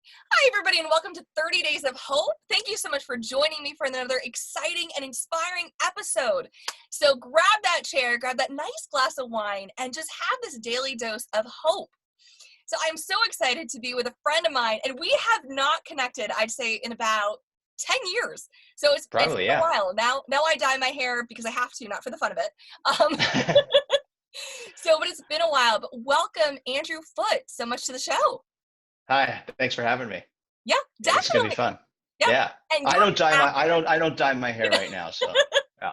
Hi, everybody, and welcome to 30 Days of Hope. Thank you so much for joining me for another exciting and inspiring episode. So grab that chair, grab that nice glass of wine, and just have this daily dose of hope. So I'm so excited to be with a friend of mine, and we have not connected, I'd say, in about 10 years. So it's Probably, been a yeah. while. Now I dye my hair because I have to, not for the fun of it. But it's been a while. But welcome, Andrew Foote, so much to the show. Hi, thanks for having me. Yeah, This is gonna be definitely. fun. Yeah. Yeah. And I you're don't dye my I don't dye my hair right now, so yeah.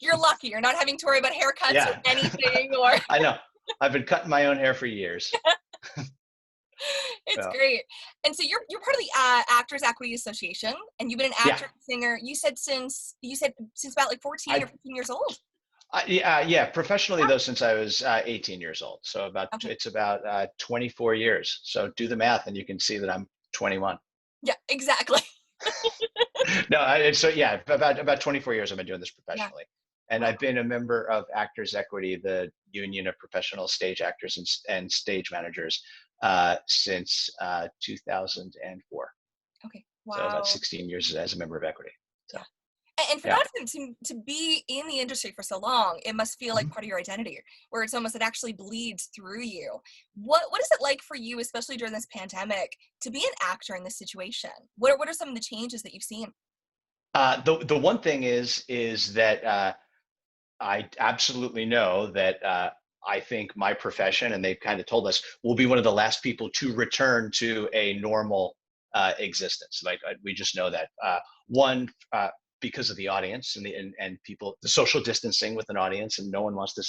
you're lucky. You're not having to worry about haircuts or Yeah. anything. Or I know. I've been cutting my own hair for years. it's Yeah. great. And so you're part of the Actors Equity Association, and you've been an Yeah. actor and singer. You said since about like 14 or I, 15 years old. yeah, professionally Yeah. though since I was 18 years old. So Okay. it's about 24 years. So do the math and you can see that I'm 21. Yeah. Exactly. No, so yeah, about 24 years I've been doing this Yeah. professionally. And Wow. I've been a member of Actors Equity, the union of professional stage actors and stage managers, since 2004. Okay. So about Wow. 16 years as a member of Equity. So Yeah. And for yeah. that to be in the industry for so long, it must feel like Mhm. part of your identity, where it's almost it actually bleeds through you. What is it like for you, especially during this pandemic, to be an actor in this situation? What are some of the changes that you've seen? The one thing is that I absolutely know that I think my profession, and they've kind of told us, will be one of the last people to return to a normal existence. Like we just know that. One, because of the audience and people, the social distancing with an audience, and no one wants to,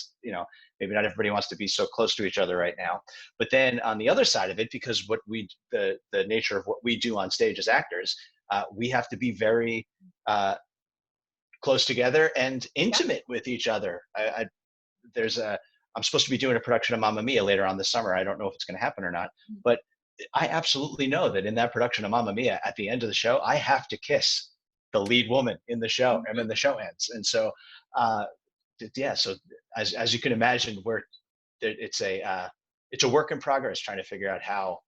maybe not everybody wants to be so close to each other right now. But then on the other side of it, because the nature of what we do on stage as actors, we have to be very close together and Yeah. intimate with each other. There's a I'm supposed to be doing a production of Mamma Mia later on this summer. I don't know if it's going to happen or not, but I absolutely know that in that production of Mamma Mia, at the end of the show, I have to kiss the lead woman in the show, and Mhm. then the show ends. And so, uh, yeah. So as you can imagine, it's a work in progress trying to figure out how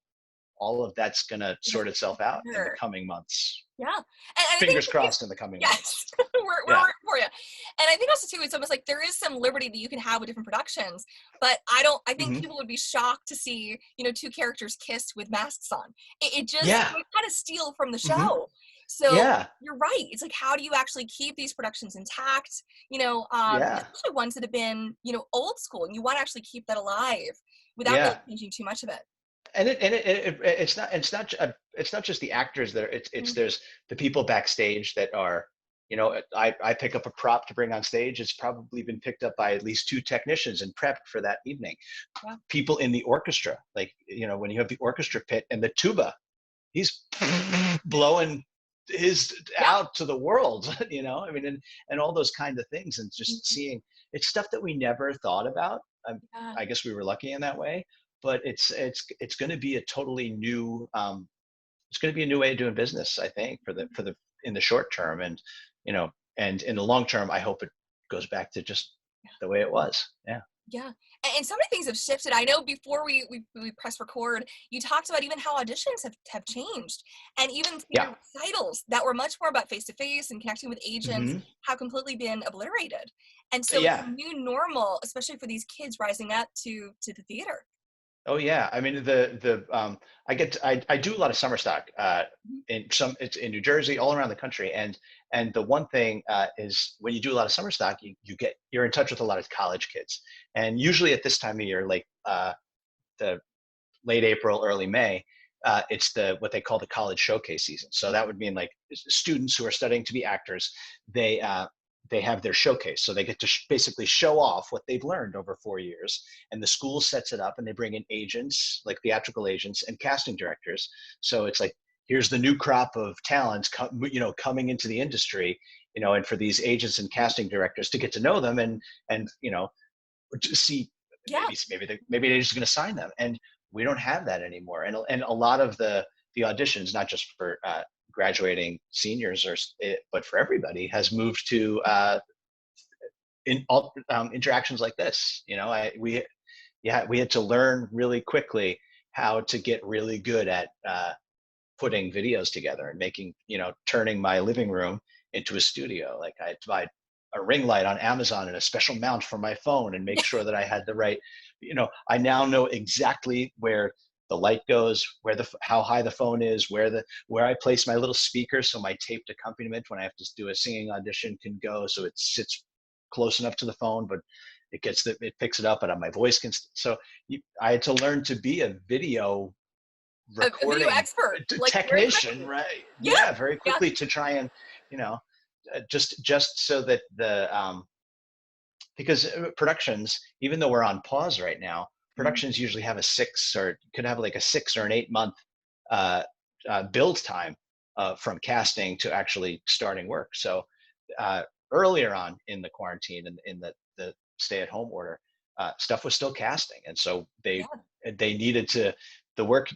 all of that's going to Yeah, sort itself out in the sure. coming months. Yeah. And I think Fingers crossed in the coming months. yes, we're Yeah. rooting for you. And I think also too, it's almost like there is some liberty that you can have with different productions, but I think Hmm. people would be shocked to see, two characters kiss with masks on. It just Yeah. would kind of steal from the Hmm. show. So Yeah. you're right. It's like, how do you actually keep these productions intact? Yeah. Especially ones that have been, old school, and you want to actually keep that alive without really Yeah. changing too much of it. It's not just the actors that are, it's Mhm. there's the people backstage that are, I pick up a prop to bring on stage. It's probably been picked up by at least two technicians and prepped for that evening. Yeah. People in the orchestra, like, when you have the orchestra pit and the tuba, he's blowing his Yeah. out to the world, I mean, and all those kind of things, and just Mhm. seeing, it's stuff that we never thought about. Yeah. I guess we were lucky in that way, but it's going to be a totally new, it's going to be a new way of doing business, I think, for the in the short term, and and in the long term, I hope it goes back to just the way it was. Yeah. Yeah, and so many things have shifted. I know before we press record, you talked about even how auditions have changed, and even Yeah. theater recitals that were much more about face to face and connecting with agents Hmm. have completely been obliterated. And so it's a Yeah. new normal, especially for these kids rising up to the theater. Oh yeah, I mean I do a lot of summer stock Mhm. it's in New Jersey, all around the country, and the one thing is when you do a lot of summer stock, you're in touch with a lot of college kids, and usually at this time of year, like the late April, early May, it's what they call the college showcase season. So that would mean like students who are studying to be actors, they uh, they have their showcase, so they get to basically show off what they've learned over 4 years. And the school sets it up, and they bring in agents, like theatrical agents and casting directors. So it's like, here's the new crop of talents, coming into the industry, and for these agents and casting directors to get to know them and to see, Yeah. maybe they're just going to sign them, and we don't have that anymore. And a lot of the auditions, not just for graduating seniors but for everybody, has moved to interactions like this. We had to learn really quickly how to get really good at putting videos together and making, turning my living room into a studio. Like I buy a ring light on Amazon and a special mount for my phone and make sure that I had the right, I now know exactly where the light goes, how high the phone is, where I place my little speaker so my taped accompaniment when I have to do a singing audition can go, so it sits close enough to the phone, but it picks it up, and my voice can. So I had to learn to be a video A video recording expert, like very technician, quickly. right? Yeah. Yeah, very quickly to try and, just so that because productions, even though we're on pause right now, productions usually have could have like a 6 or an 8 month build time from casting to actually starting work. So earlier on in the quarantine and in the stay-at-home order, stuff was still casting, and so they needed the work,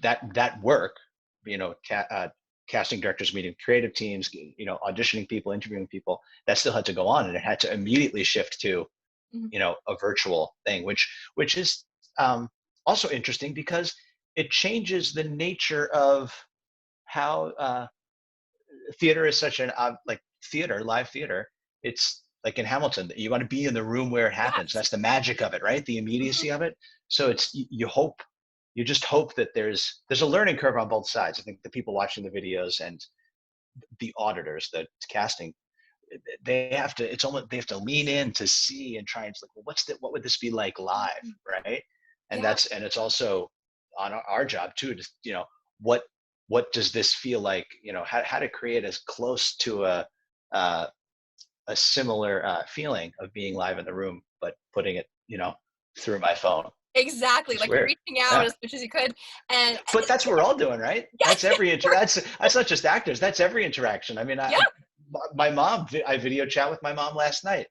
casting directors meeting creative teams, auditioning people, interviewing people, that still had to go on, and it had to immediately shift to a virtual thing, which is also interesting because it changes the nature of how theater is such an live theater. It's like in Hamilton, you want to be in the room where it happens. Yes. That's the magic of it, right? The immediacy of it. So it's you just hope that there's a learning curve on both sides. I think the people watching the videos and the auditors, the casting, they have to lean in to see and try and like, well, what would this be like live, right? And and it's also on our job too, to what does this feel like, how to create as close to a similar feeling of being live in the room, but putting it through my phone. Exactly, It's like weird. reaching out Yeah. as much as you could, and But that's what we're all doing, right? That's that's not just actors. That's every interaction. I mean, my mom, I video chat with my mom last night,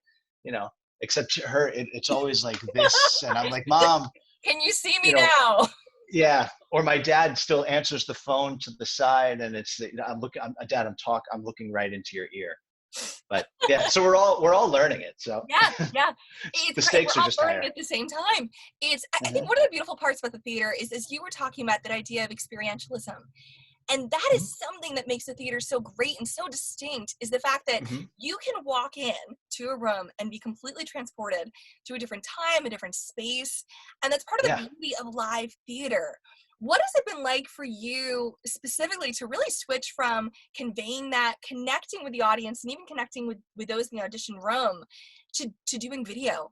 except it's always like this. And I'm like, Mom, can you see me now? Yeah. Or my dad still answers the phone to the side, and it's, Dad, I'm looking right into your ear. But yeah, so we're all learning it. So yeah, it's the great. We're stakes are all just learning higher. at the same time. I think one of the beautiful parts about the theater is, as you were talking about, that idea of experientialism. And that is something that makes the theater so great and so distinct, is the fact that you can walk in to a room and be completely transported to a different time, a different space. And that's part of the beauty of live theater. What has it been like for you specifically to really switch from conveying that, connecting with the audience, and even connecting with those in the audition room to doing video?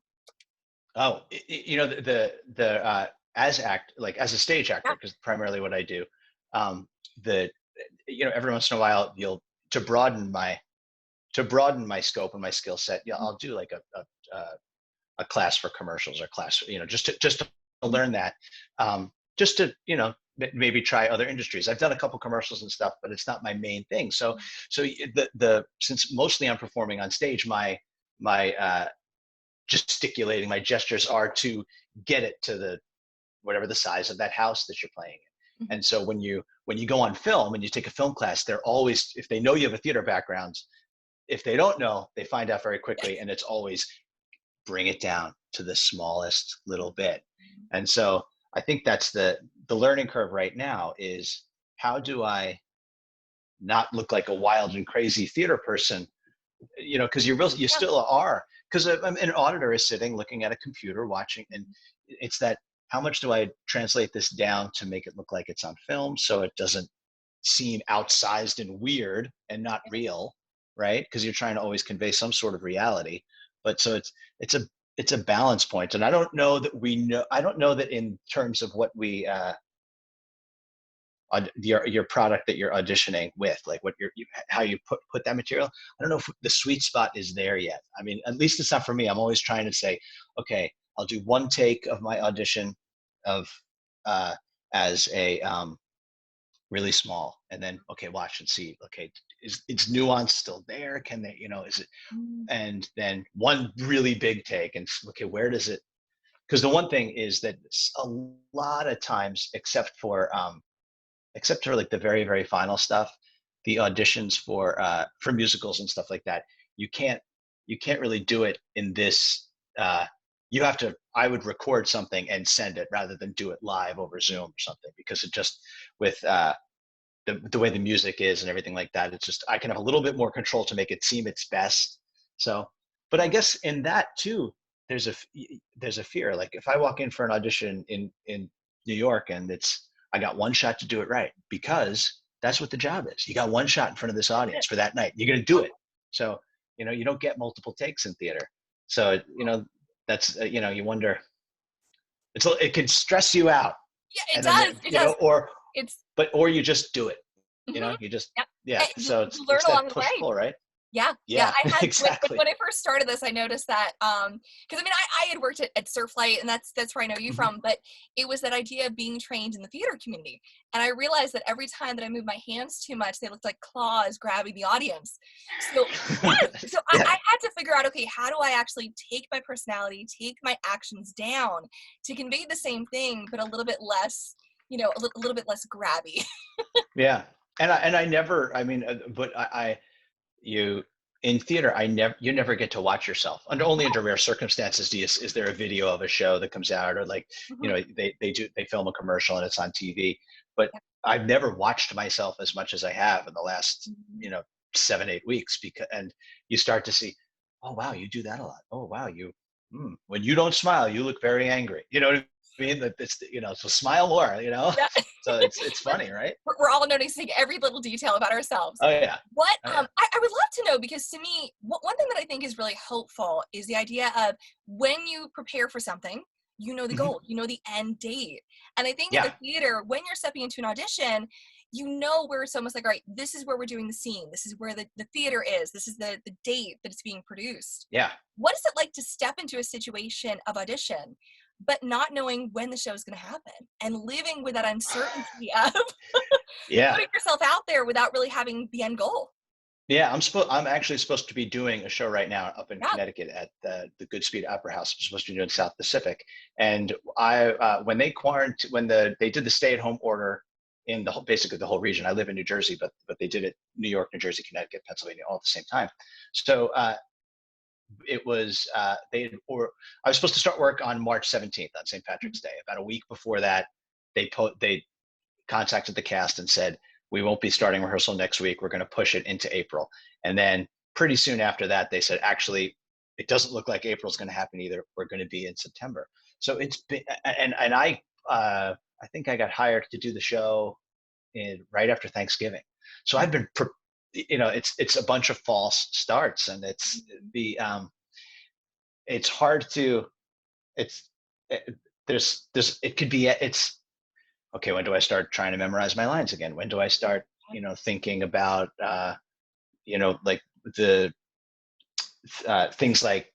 Oh, as a stage actor, because primarily what I do, every once in a while to broaden my scope and my skill set, I'll do like a class for commercials, or class, just to learn that, just to maybe try other industries. I've done a couple commercials and stuff, but it's not my main thing. So since mostly I'm performing on stage, my gesticulating, my gestures are to get it to whatever the size of that house that you're playing in. And so when you go on film and you take a film class, they're always, if they know you have a theater background, if they don't know, they find out very quickly, and it's always bring it down to the smallest little bit. And so I think that's the learning curve right now, is how do I not look like a wild and crazy theater person, because you still are, because an auditor is sitting looking at a computer watching, and it's that, how much do I translate this down to make it look like it's on film, so it doesn't seem outsized and weird and not real, right? Because you're trying to always convey some sort of reality. But so it's a balance point, and I don't know that in terms of what we your product that you're auditioning with, like what how you put that material, I don't know if the sweet spot is there yet. I mean, at least it's not for me. I'm always trying to say, okay, I'll do one take of my audition of as a really small, and then, okay, watch and see, okay, is nuance still there, can they, is it, and then one really big take, and okay, where does it, because the one thing is that a lot of times, except for like the very, very final stuff, the auditions for musicals and stuff like that, you can't really do it in this. You have to. I would record something and send it rather than do it live over Zoom or something, because it just, with the way the music is and everything like that. It's just, I can have a little bit more control to make it seem its best. So, but I guess in that too, there's a fear. Like if I walk in for an audition in New York and I got one shot to do it right, because that's what the job is. You got one shot in front of this audience for that night. You're going to do it. So, you don't get multiple takes in theater. So, that's, you wonder, it can stress you out. Yeah, it And then, does. It does. or you just do it, Mhm. you just, Yep. yeah. And So you learn it's along that the push way. pull, right? Yeah, Yeah, I had exactly. when I first started this, I noticed that because I mean I had worked at Surflight, and that's where I know you Hmm. from, but it was that idea of being trained in the theater community, and I realized that every time that I moved my hands too much, they looked like claws grabbing the audience. So yes, so Yeah, I had to figure out, okay, how do I actually take my personality, take my actions down to convey the same thing, but a little bit less, a little bit less grabby. yeah. And I never, I mean, but you in theater, you never get to watch yourself. Only under rare circumstances is there a video of a show that comes out, or like, Mhm. they film a commercial and it's on TV. But I've never watched myself as much as I have in the last, Mhm. 7, 8 weeks, and you start to see, oh wow, you do that a lot. Oh wow, when you don't smile, you look very angry. You know what I mean? That it's, so smile more. Yeah. So it's funny, right? We're all noticing every little detail about ourselves. Oh yeah, What oh yeah. I would love to know, because to me, one thing that I think is really hopeful is the idea of when you prepare for something, you know the Hmm. goal, you know the end date. And I think at Yeah, the theater, when you're stepping into an audition, you know where it's almost like, all right, this is where we're doing the scene. This is where the theater is. This is the date that it's being produced. yeah. What is it like to step into a situation of audition, but not knowing when the show is going to happen and living with that uncertainty of Yeah. putting yourself out there without really having the end goal? Yeah, I'm actually supposed to be doing a show right now up in Yeah. Connecticut at the Goodspeed Opera House. I'm supposed to be doing South Pacific, and when they did the stay-at-home order in basically the whole region. I live in New Jersey, but they did it New York, New Jersey, Connecticut, Pennsylvania, all at the same time. So it was I was supposed to start work on March 17th, on St. Patrick's Day. About a week before that, they contacted the cast and said, we won't be starting rehearsal next week. We're going to push it into April. And then pretty soon after that, they said, actually, it doesn't look like April's going to happen either. We're going to be in September. So it's been, and I think I got hired to do the show right after Thanksgiving. So I've been, it's a bunch of false starts, and it's hard to, it's, it, it could be, it's, okay, when do I start trying to memorize my lines again? When do I start, thinking about, like the things like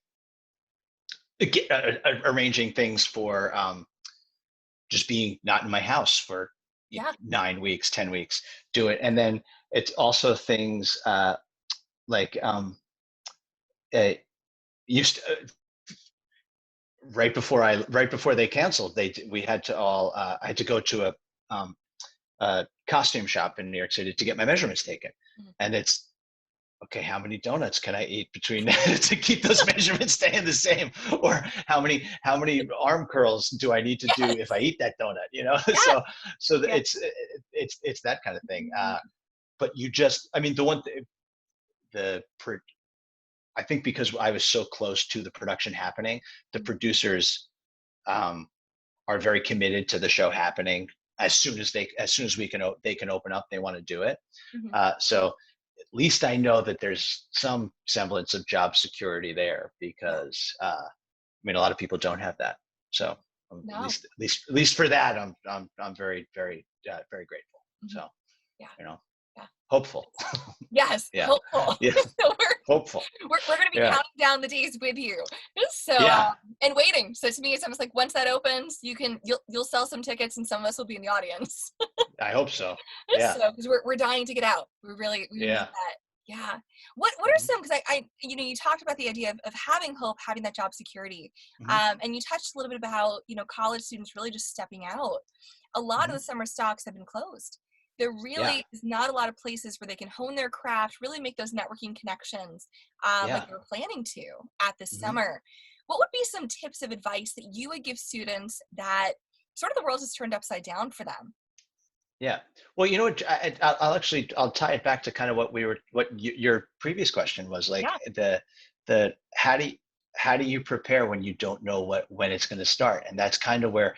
arranging things for just being not in my house for Yeah. 9 weeks, 10 weeks, do it. And then it's also things like uh, used to, right before they canceled, we had to all, I had to go to a costume shop in New York City to get my measurements taken. Mhm. And it's, okay, how many donuts can I eat between to keep those measurements staying the same? Or how many arm curls do I need to do if I Yes. eat that donut? Yes. So Yes. it's that kind of thing. Mhm. But I mean, the I think because I was so close to the production happening, the producers um, are very committed to the show happening as soon as they can open up, they want to do it. Mhm. So at least I know that there's some semblance of job security there, Yeah. because I mean, a lot of people don't have that. So at No. least for that, I'm very, very, very grateful. Mhm. So, Yeah. you know, Yeah. hopeful. Yes. Yeah, Hopeful. yeah, So hopeful. we're going to be Yeah, counting down the days with you. So yeah. and waiting. So to me, it's almost like once that opens, you'll sell some tickets, and some of us will be in the audience. I hope so. Yeah, So because we're dying to get out. We need yeah. that. Yeah. What are Hmm. some, because I you talked about the idea of having hope, having that job security, Hmm. and you touched a little bit about college students really just stepping out. A lot of Hmm. the summer stocks have been closed. There Yeah, really is not a lot of places where they can hone their craft, really make those networking connections, like yeah. they were planning to at this Hmm. summer. What would be some tips of advice that you would give students that sort of the world has turned upside down for them? Yeah. Well, you know what? I'll tie it back to kind of your previous question was like Yeah. the how do you prepare when you don't know when it's going to start? And that's kind of where,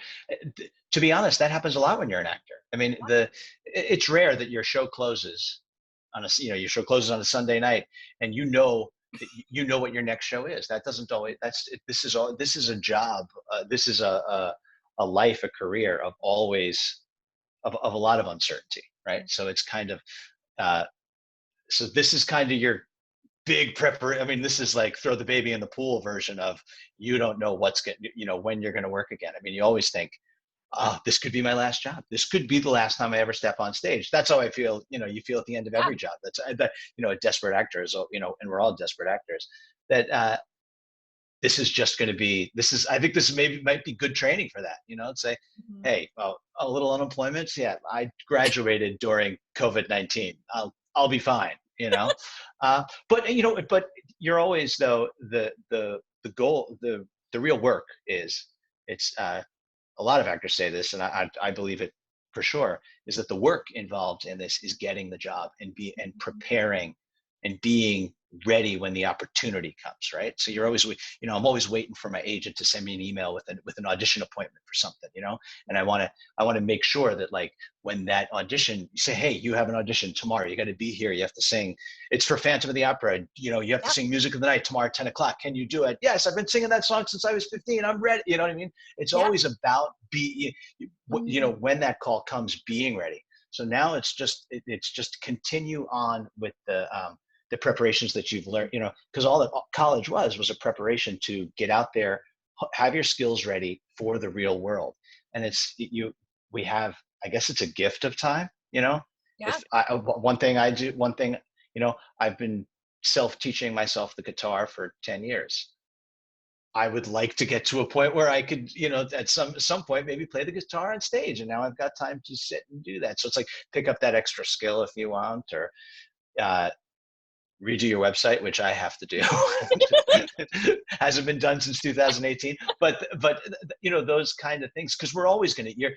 to be honest, that happens a lot when you're an actor. I mean, it's rare that your show closes your show closes on a Sunday night, and you know what your next show is. That doesn't always. This is a job. This is a life, a career of always of a lot of uncertainty, right? So it's kind of uh, so this is kind of your big prepper. I mean, this is like throw the baby in the pool version of you don't know when you're going to work again. I mean, you always think, oh, this could be my last job. This could be the last time I ever step on stage. That's how I feel. You feel at the end of Yeah. every job. A desperate actor is, and we're all desperate actors. That this is just going to be. I think this maybe might be good training for that. Say, Mhm. hey, well, a little unemployment. Yeah, I graduated during COVID-19. I'll be fine. But you're always though the goal the real work is it's a lot of actors say this, and I believe it for sure, is that the work involved in this is getting the job and Mhm. preparing and being ready when the opportunity comes, right? So I'm always waiting for my agent to send me an email with an audition appointment for something, and I want to make sure that like when that audition, you say, hey, you have an audition tomorrow, you got to be here, you have to sing. It's for Phantom of the Opera, you have to Yeah. sing Music of the Night tomorrow at 10 o'clock. Can you do it? Yes, I've been singing that song since I was 15. I'm ready. You know what I mean? It's Yeah. always about Mhm. when that call comes, being ready. So now it's just continue on with the preparations that you've learned, because all that college was a preparation to get out there, have your skills ready for the real world. And we have, I guess it's a gift of time, Yeah. one thing, I've been self-teaching myself the guitar for 10 years. I would like to get to a point where I could, at some point maybe play the guitar on stage. And now I've got time to sit and do that. So it's like pick up that extra skill if you want, or uh, redo your website, which I have to do. Hasn't been done since 2018. But those kind of things, because we're always going to. You're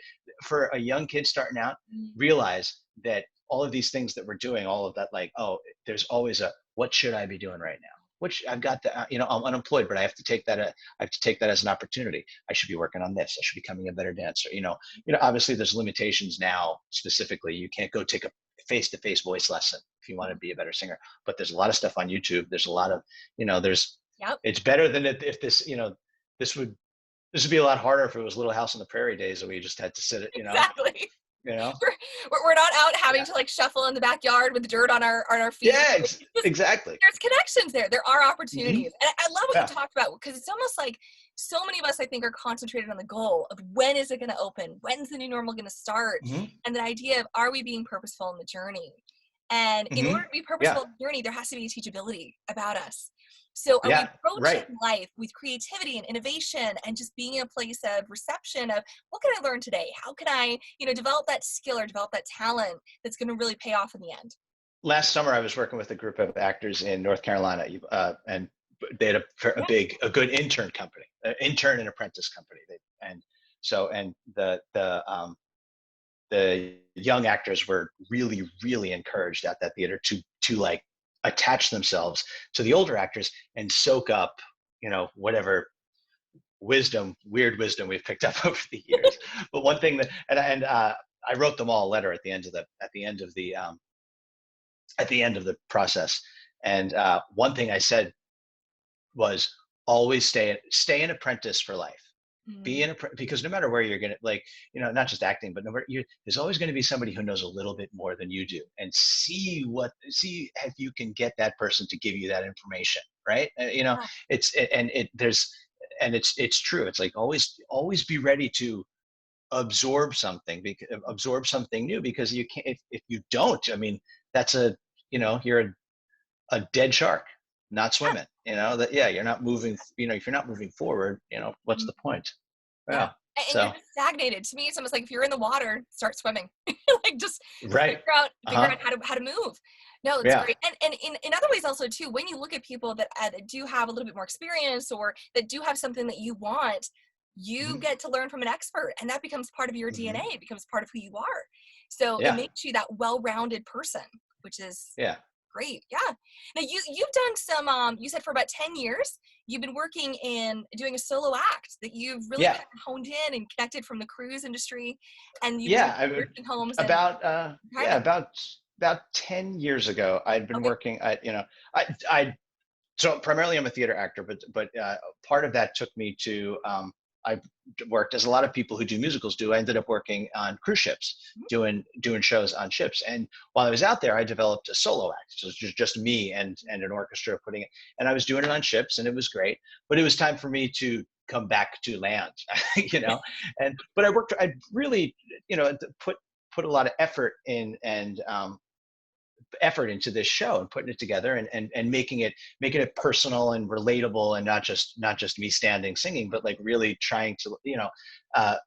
For a young kid starting out, Mhm. realize that all of these things that we're doing, all of that, like, oh, there's always what should I be doing right now? Which I've got I'm unemployed, but I have to take that. I have to take that as an opportunity. I should be working on this. I should be becoming a better dancer. Obviously there's limitations now. Specifically, you can't go take a face-to-face voice lesson if you want to be a better singer. But there's a lot of stuff on YouTube. There's a lot of, Yep. it's better than if this would this would be a lot harder if it was Little House on the Prairie days and we just had to sit it, Exactly. you know. We're not out having Yeah. to like shuffle in the backyard with dirt on our feet. Yeah, It's just, exactly. there's connections there. There are Hmm. opportunities. And I love what you Yeah. talked about, because it's almost like so many of us, I think, are concentrated on the goal of when is it going to open? When's the new normal going to start? Hmm. And the idea of, are we being purposeful in the journey? And in order Hmm. to be Yeah. purposeful in the journey, there has to be a teachability about us. So are we Yeah. approaching Right. life with creativity and innovation and just being in a place of reception of what can I learn today? How can I, develop that skill or develop that talent that's going to really pay off in the end? Last summer, I was working with a group of actors in North Carolina, and they had Yeah. a good intern company, intern and apprentice company. And the young actors were really, really encouraged at that theater to like attach themselves to the older actors and soak up, whatever weird wisdom we've picked up over the years. But one thing that, and I wrote them all a letter at the end of the process. And one thing I said was always stay an apprentice for life. Mm, Because no matter where you're gonna, like, not just acting, but there's always going to be somebody who knows a little bit more than you do, and see if you can get that person to give you that information, right? yeah. It's and it there's and it's true. It's like always be ready to absorb something new, because you can't if you don't. I mean, that's you're a dead shark, not Yeah. swimming. That, yeah, you're not moving. If you're not moving forward, what's Mm, the point? yeah. Yeah. And you're So just stagnated. To me, it's almost like if you're in the water, start swimming. Like just right. figure out Uh-huh. how to move. No, it's Yeah. great. And in other ways also too, when you look at people that do have a little bit more experience or that do have something that you want, you Hmm. get to learn from an expert, and that becomes part of your Hmm. DNA. It becomes part of who you are. So it Yeah. makes you that well-rounded person, which is Yeah. great. Yeah. Now you've done some you said for about 10 years you've been working in doing a solo act that you've really Yeah. kind of honed in and connected from the cruise industry, and you've been Yeah. in nursing homes and About yeah, retirement. about 10 years ago, I'd been Okay. working at, I so primarily I'm a theater actor, but part of that took me to I worked as a lot of people who do musicals do. I ended up working on cruise ships, Mhm. doing shows on ships. And while I was out there, I developed a solo act. So it was just me and an orchestra putting it. And I was doing it on ships, and it was great. But it was time for me to come back to land, you know. And but I really, put a lot of effort into this show and putting it together and making it personal and relatable, and not just me standing singing, but like really trying to uh,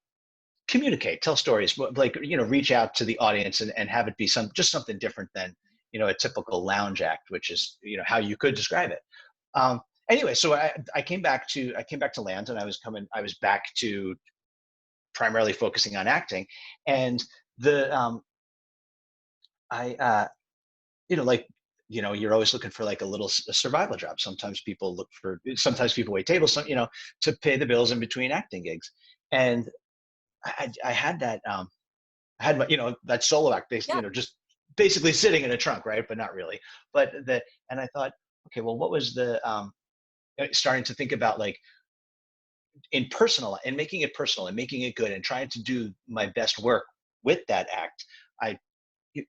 communicate, tell stories, like reach out to the audience and have it be something different than a typical lounge act, which is how you could describe it. um, anyway, so I came back to land, and I was back to primarily focusing on acting. And the I like you're always looking for like a survival job. Sometimes people wait tables, to pay the bills in between acting gigs. And I had that I had my that solo act Yeah. just basically sitting in a trunk, right? But not really. And I thought, okay, well, what was the starting to think about, like, in personal and making it personal and making it good and trying to do my best work with that act. I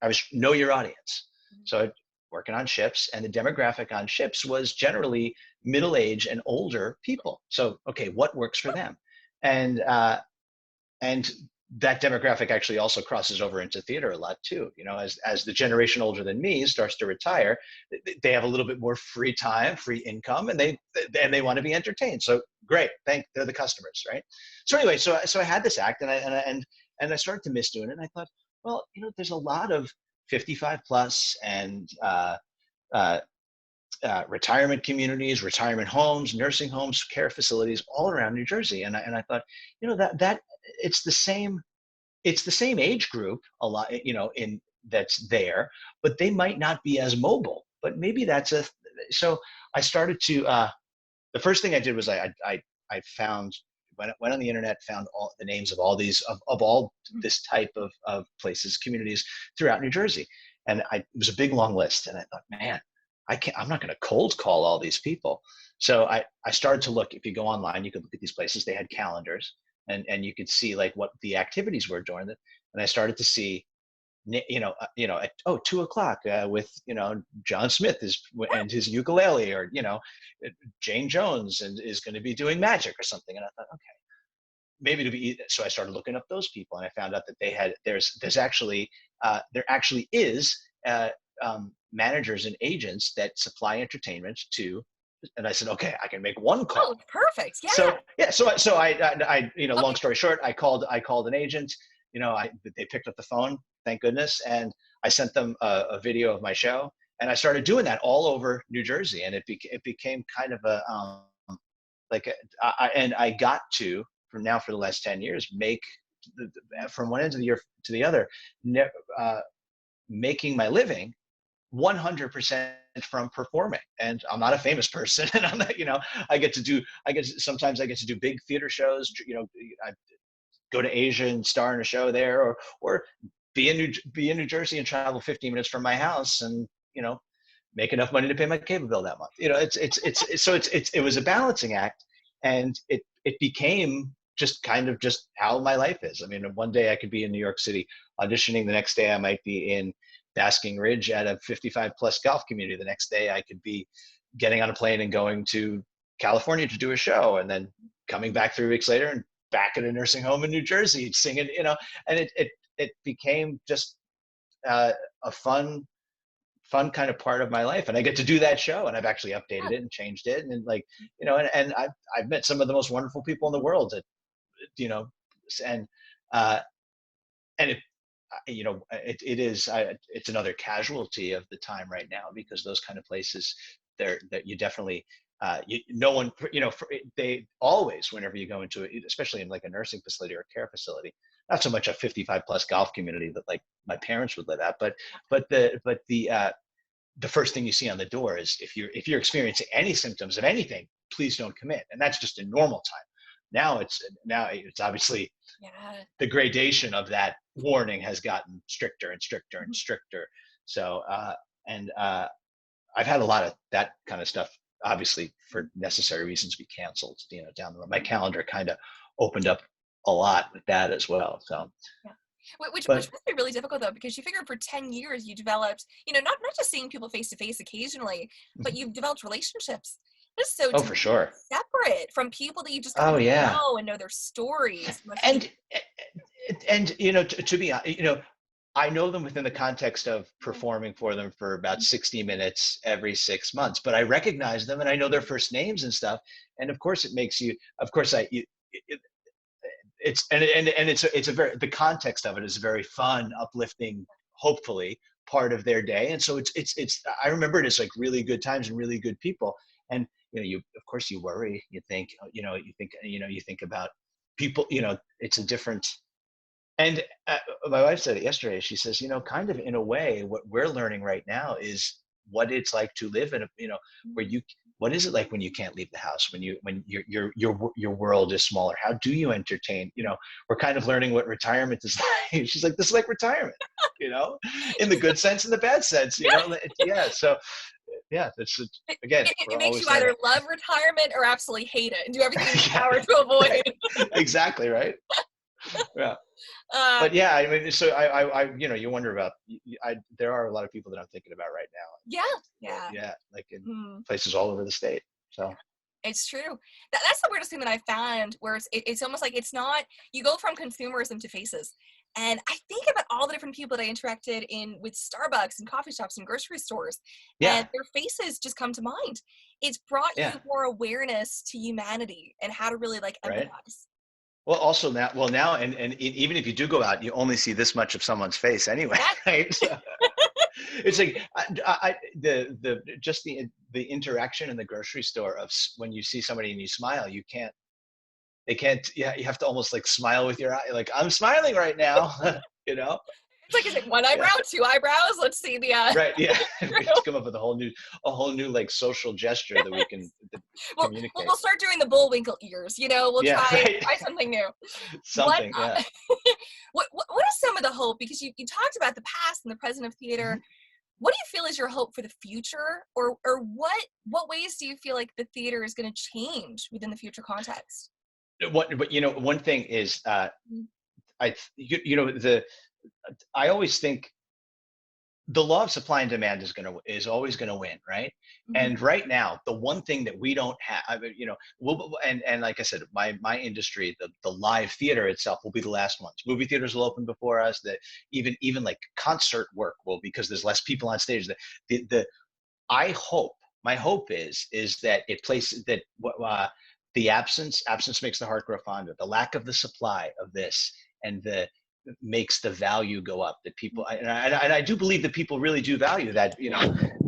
i was know your audience. So working on ships, and the demographic on ships was generally middle age and older people. So, okay, what works for them? And and that demographic actually also crosses over into theater a lot too. As the generation older than me starts to retire, they have a little bit more free time, free income, and they want to be entertained. So great, they're the customers, right? So anyway, so I had this act, and I started to miss doing it. And I thought, well, there's a lot of 55 plus and uh, retirement communities, retirement homes, nursing homes, care facilities all around New Jersey. And I thought, that it's the same age group a lot, in that's there, but they might not be as mobile. But maybe so I started to. The first thing I did was I found, went on the internet, found all the names of all these of all this type of places, communities throughout New Jersey. And it was a big long list, and I thought, man, I'm not going to cold call all these people. So I started to look. If you go online, you could look at these places. They had calendars, and you could see like what the activities were during it. And I started to see, at 2 o'clock, with John Smith and his ukulele, or Jane Jones and is going to be doing magic or something. And I thought, okay, maybe to be. So I started looking up those people, and I found out that there's actually there actually is managers and agents that supply entertainment to. And I said, okay, I can make one Oh, call. perfect. Yeah. So yeah, so I long Okay. story short, I called an agent. They picked up the phone, thank goodness, and I sent them a video of my show, and I started doing that all over New Jersey, and it became kind of a like and I got to, from now for the last 10 years, make from one end of the year to the other, uh, making my living 100% from performing. And I'm not a famous person, and I'm not, sometimes I get to do big theater shows. I go to Asia and star in a show there, or be in New Jersey and travel 15 minutes from my house, and make enough money to pay my cable bill that month. It was a balancing act, and it became just kind of just how my life is. I mean, one day I could be in New York City auditioning. The next day I might be in Basking Ridge at a 55 plus golf community. The next day I could be getting on a plane and going to California to do a show, and then coming back 3 weeks later and back at a nursing home in New Jersey singing. And it became just a fun kind of part of my life, and I get to do that show, and I've actually updated it and changed it, and like, and I've met some of the most wonderful people in the world at, you know and uh and it is, it's another casualty of the time right now, because those kind of places, that you definitely, no one, they always, whenever you go into it, especially in like a nursing facility or a care facility, not so much a 55 plus golf community that like my parents would live at, but the first thing you see on the door is if you're experiencing any symptoms of anything, please don't come in. And that's just in normal time. Now it's obviously the gradation of that warning has gotten stricter and stricter and stricter. So I've had a lot of that kind of stuff, obviously for necessary reasons, be canceled, down the road. My calendar kind of opened up a lot with that as well. So which must be really difficult though, because you figure for 10 years you developed, not just seeing people face to face occasionally, but you've developed relationships. Just so for sure separate from people that you just know and know their stories. And to be I know them within the context of performing for them for about 60 minutes every 6 months, but I recognize them and I know their first names and stuff. And of course it makes you, the context of it is a very fun, uplifting, hopefully part of their day. And so I remember it as like really good times and really good people. And, of course you worry, you think about people, it's a different, and my wife said it yesterday. She says, kind of in a way, what we're learning right now is what it's like to live in what is it like when you can't leave the house, when your world is smaller? How do you entertain? We're kind of learning what retirement is like. She's like, this is like retirement, in the good sense and the bad sense, Yeah. So yeah, again, it makes you either love retirement or absolutely hate it and do everything in your power to avoid it. Exactly, right. Yeah. But yeah, I mean, so I you wonder about, there are a lot of people that I'm thinking about right now. Yeah, like in places all over the state. So it's true. That's the weirdest thing that I found, where it's almost like it's not, you go from consumerism to faces. And I think about all the different people that I interacted with Starbucks and coffee shops and grocery stores, and their faces just come to mind. It's brought you more awareness to humanity and how to really like empathize. Right. Well, also now, and even if you do go out, you only see this much of someone's face anyway, right? So, it's like the interaction in the grocery store of when you see somebody and you smile, you have to almost like smile with your eye, like I'm smiling right now, It's like, is it one eyebrow, two eyebrows? Let's see the right. Yeah. Let's come up with a whole new like social gesture that we can communicate. We'll start doing the Bullwinkle ears, we'll try something new. Something. What is some of the hope? Because you talked about the past and the present of theater. What do you feel is your hope for the future, or what ways do you feel like the theater is going to change within the future context? One thing is, I always think the law of supply and demand is always going to win, right? And right now, the one thing that we don't have, and like I said, my industry, the live theater itself will be the last ones. Movie theaters will open before us. That even like concert work will, because there's less people on stage. My hope is that it places that the absence makes the heart grow fonder. The lack of the supply of this and makes the value go up. That people, and I do believe that people really do value that,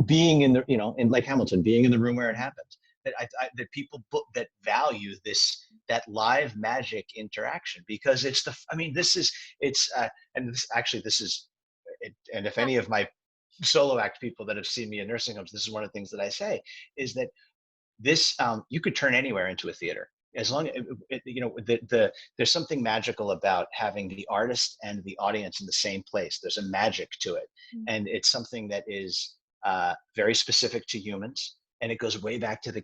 being in the, in like Hamilton, being in the room where it happens. That people that value that live magic interaction, because this is and if any of my solo act people that have seen me in nursing homes, this is one of the things that I say is that this you could turn anywhere into a theater, as long as there's something magical about having the artist and the audience in the same place. There's a magic to it, and it's something that is very specific to humans, and it goes way back to the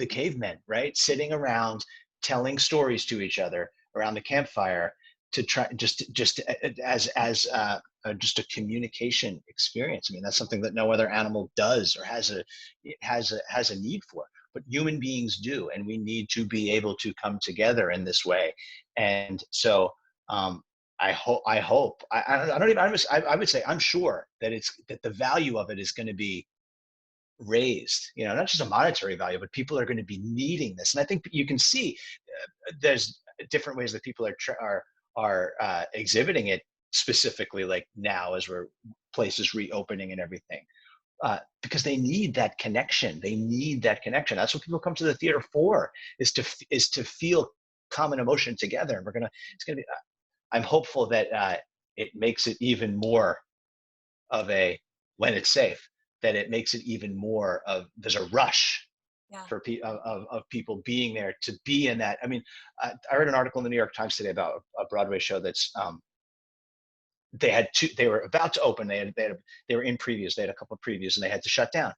cavemen, right? Sitting around telling stories to each other around the campfire to try just as just a communication experience. I mean, that's something that no other animal does or has a need for, but human beings do, and we need to be able to come together in this way. And so I would say I'm sure that the value of it is going to be raised, not just a monetary value, but people are going to be needing this. And I think you can see there's different ways that people are exhibiting it, specifically like now as we're places reopening and everything, because they need that connection. That's what people come to the theater for, is to feel common emotion together. And it's going to be, I'm hopeful that it makes it even more of a, when it's safe, that it makes it even more of, there's a rush Yeah. for of people being there to be in that. I mean, I read an article in the New York Times today about a Broadway show that's they were about to open, they were in previews, they had a couple of previews, and they had to shut down.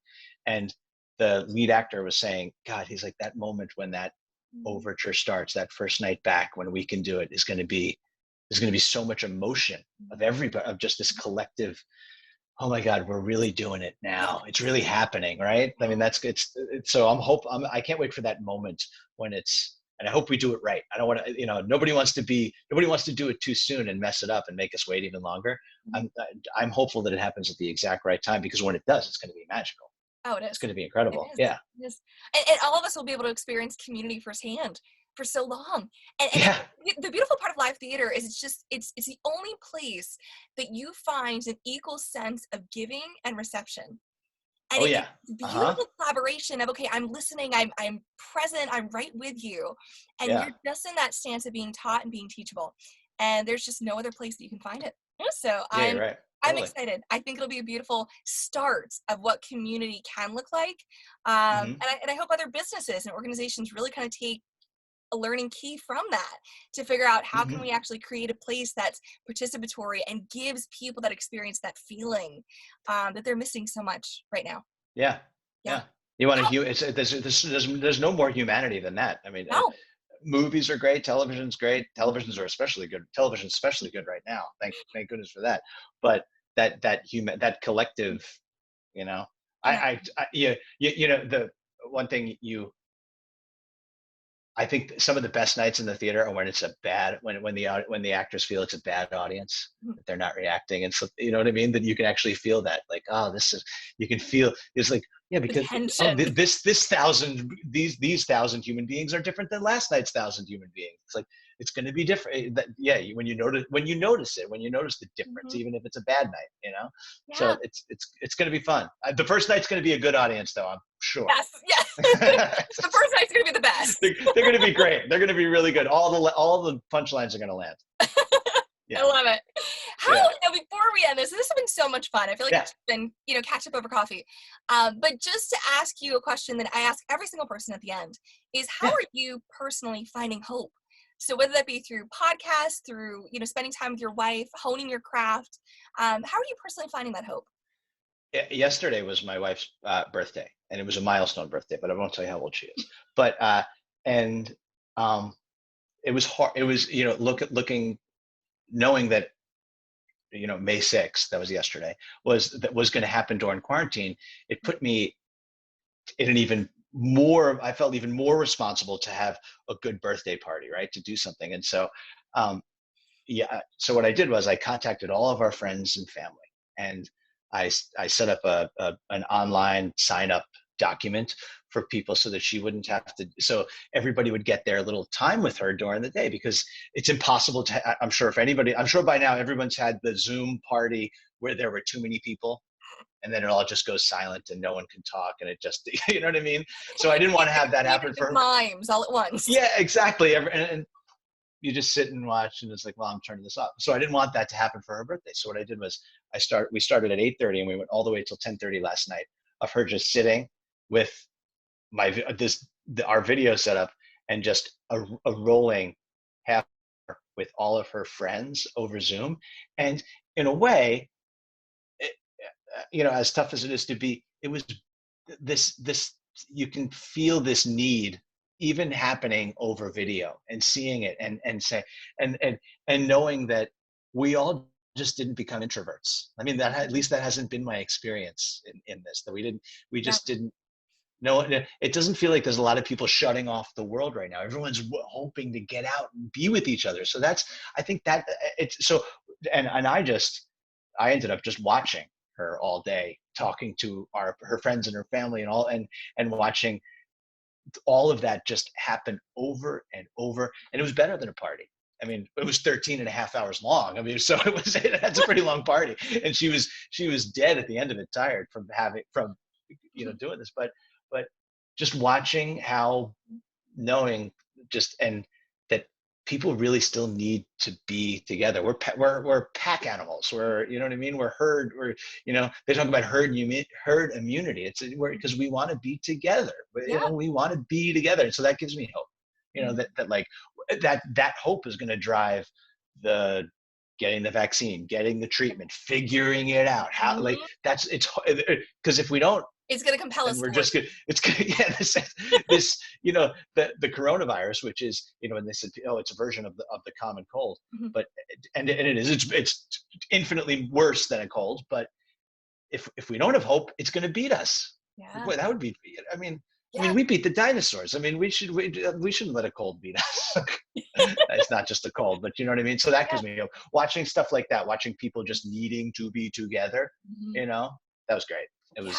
And the lead actor was saying, God, he's like, that moment when that overture starts, that first night back, when we can do it, is going to be, there's going to be so much emotion of everybody, of just this collective, oh my God, we're really doing it now. It's really happening, right? I mean, it's so I can't wait for that moment when it's, and I hope we do it right. I don't want to, nobody wants to do it too soon and mess it up and make us wait even longer. I'm hopeful that it happens at the exact right time, because when it does, it's going to be magical. Oh, it It's is. going to be It incredible. is. Yeah. It is. And all of us will be able to experience community firsthand for so long. And Yeah. the beautiful part of live theater is it's the only place that you find an equal sense of giving and reception. And Oh yeah. it's beautiful collaboration of, okay, I'm listening, I'm present, I'm right with you. And Yeah. you're just in that stance of being taught and being teachable. And there's just no other place that you can find it. So Yeah, you're right. I'm Totally. excited. I think it'll be a beautiful start of what community can look like. Mm-hmm. And I hope other businesses and organizations really kind of take a learning key from that to figure out how can Mm-hmm. we actually create a place that's participatory and gives people that experience that feeling that they're missing so much right now. Yeah. Yeah. Yeah. You want How, to, there's no more humanity than that. I mean, no. movies are great, television's great, televisions are especially good, television's especially good right now, thank goodness for that. But that collective, you know the one thing I think some of the best nights in the theater are when it's a bad, when the actors feel it's a bad audience, that they're not reacting, and so, you know what I mean, that you can actually feel that, like, oh, this is, you can feel it's like, yeah, The because tension. this thousand, these thousand human beings are different than last night's thousand human beings. It's like, it's going to be different. Yeah, when you notice the difference, even if it's a bad night, Yeah. so it's going to be fun. The first night's going to be a good audience, though, I'm sure. Yes. Yes. The first night's going to be the best. They're going to be great. They're going to be really good. All the punchlines are going to land. Yeah. I love it. Yeah. Before we end this has been so much fun. I feel like Yeah. it's been, catch up over coffee. But just to ask you a question that I ask every single person at the end is, how Yeah. are you personally finding hope? So whether that be through podcasts, through, spending time with your wife, honing your craft, how are you personally finding that hope? Yesterday was my wife's birthday, and it was a milestone birthday, but I won't tell you how old she is. But and it was hard. It was, looking, knowing that, May 6th, that was yesterday, was going to happen during quarantine. It put me in an even more, I felt even more responsible to have a good birthday party, right? To do something. And so, yeah. So what I did was I contacted all of our friends and family, and I set up an online sign up document for people, so that she wouldn't have to, so everybody would get their little time with her during the day, because it's impossible to, I'm sure by now everyone's had the Zoom party where there were too many people, and then it all just goes silent and no one can talk, and it just, you know what I mean? So I didn't want to have that happen for her. Mimes all at once. Yeah, exactly. And you just sit and watch, and it's like, well, I'm turning this off. So I didn't want that to happen for her birthday. So what I did was we started at 8:30, and we went all the way till 10:30 last night, of her just sitting with our video setup, and just a rolling half hour with all of her friends over Zoom. And in a way, as tough as it is to be, it was this, you can feel this need even happening over video, and seeing it, and say, and knowing that we all just didn't become introverts. I mean, at least that hasn't been my experience in this, that we Yeah. just didn't. No, it doesn't feel like there's a lot of people shutting off the world right now. Everyone's hoping to get out and be with each other. So I think that it's so, and I ended up just watching her all day, talking to her friends and her family, and watching all of that just happen over and over. And it was better than a party. I mean, it was 13 and a half hours long. I mean, so that's a pretty long party. And she was dead at the end of it, tired from doing this. But just watching how, knowing just, and that people really still need to be together. We're pack animals. You know what I mean? We're herd. They talk about herd immunity. It's because we want to be together. Yeah. We want to be together. So that gives me hope. That hope is going to drive the getting the vaccine, getting the treatment, figuring it out. How because if we don't, it's going to compel us. And we're just good. It's good. Yeah, this the coronavirus, which is and they said, oh, it's a version of the common cold, but and it is it's infinitely worse than a cold. But if we don't have hope, it's going to beat us. Yeah. Boy, that would be. I mean, we beat the dinosaurs. I mean, we shouldn't let a cold beat us. It's not just a cold, but you know what I mean. So that gives me hope. Watching stuff like that, watching people just needing to be together, that was great. It was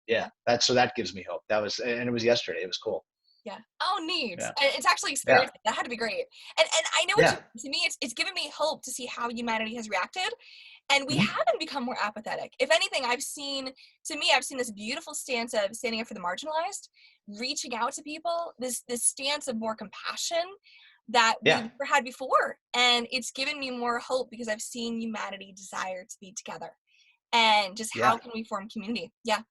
that gives me hope. And it was yesterday. It was cool. Yeah. Oh, neat. Yeah. And it's actually experienced. Yeah. That had to be great. And I know to me, it's given me hope to see how humanity has reacted. And we haven't become more apathetic. If anything, I've seen this beautiful stance of standing up for the marginalized, reaching out to people, this stance of more compassion that we've never had before. And it's given me more hope because I've seen humanity desire to be together. And just how can we form community? Yeah.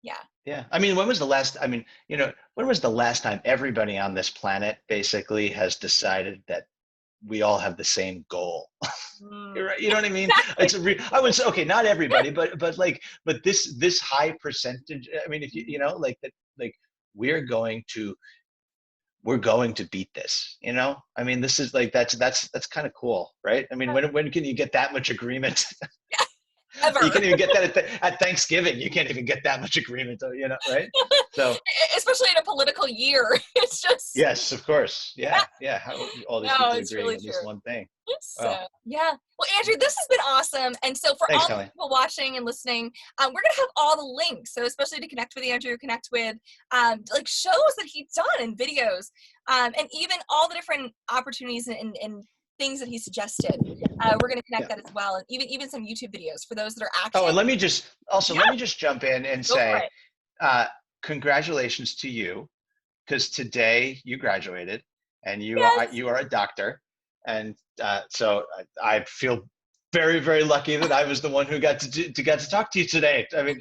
Yeah. Yeah. I mean, when was the last time everybody on this planet basically has decided that we all have the same goal? You know what I mean? Exactly. I would say, okay, not everybody, but this high percentage. I mean, if we're going to beat this. I mean, this is that's kind of cool, right? I mean, when can you get that much agreement? Ever. You can't even get that at Thanksgiving. You can't even get that much agreement, right? So, especially in a political year, it's just. Yes, of course. Yeah. How all these people agreeing really on this one thing. So, yeah. Well, Andrew, this has been awesome. And so for Thanks, all the people watching and listening, we're going to have all the links. So especially to connect with Andrew, connect with shows that he's done and videos, and even all the different opportunities and things that he suggested. We're going to connect that as well. And even some YouTube videos for those that are active. Oh, and let me just jump in and say, congratulations to you, because today you graduated and you are a doctor. And so I feel very, very lucky that I was the one who got to talk to you today. I mean,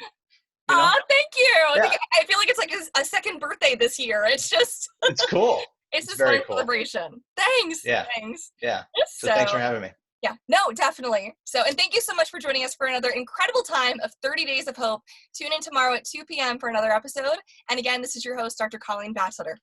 thank you. Yeah. I feel like it's like a second birthday this year. It's just it's cool. It's just very cool celebration. Thanks. Yeah. Thanks. Yeah. So thanks for having me. Yeah, no, definitely. So, and thank you so much for joining us for another incredible time of 30 Days of Hope. Tune in tomorrow at 2 p.m. for another episode. And again, this is your host, Dr. Colleen Bassletter.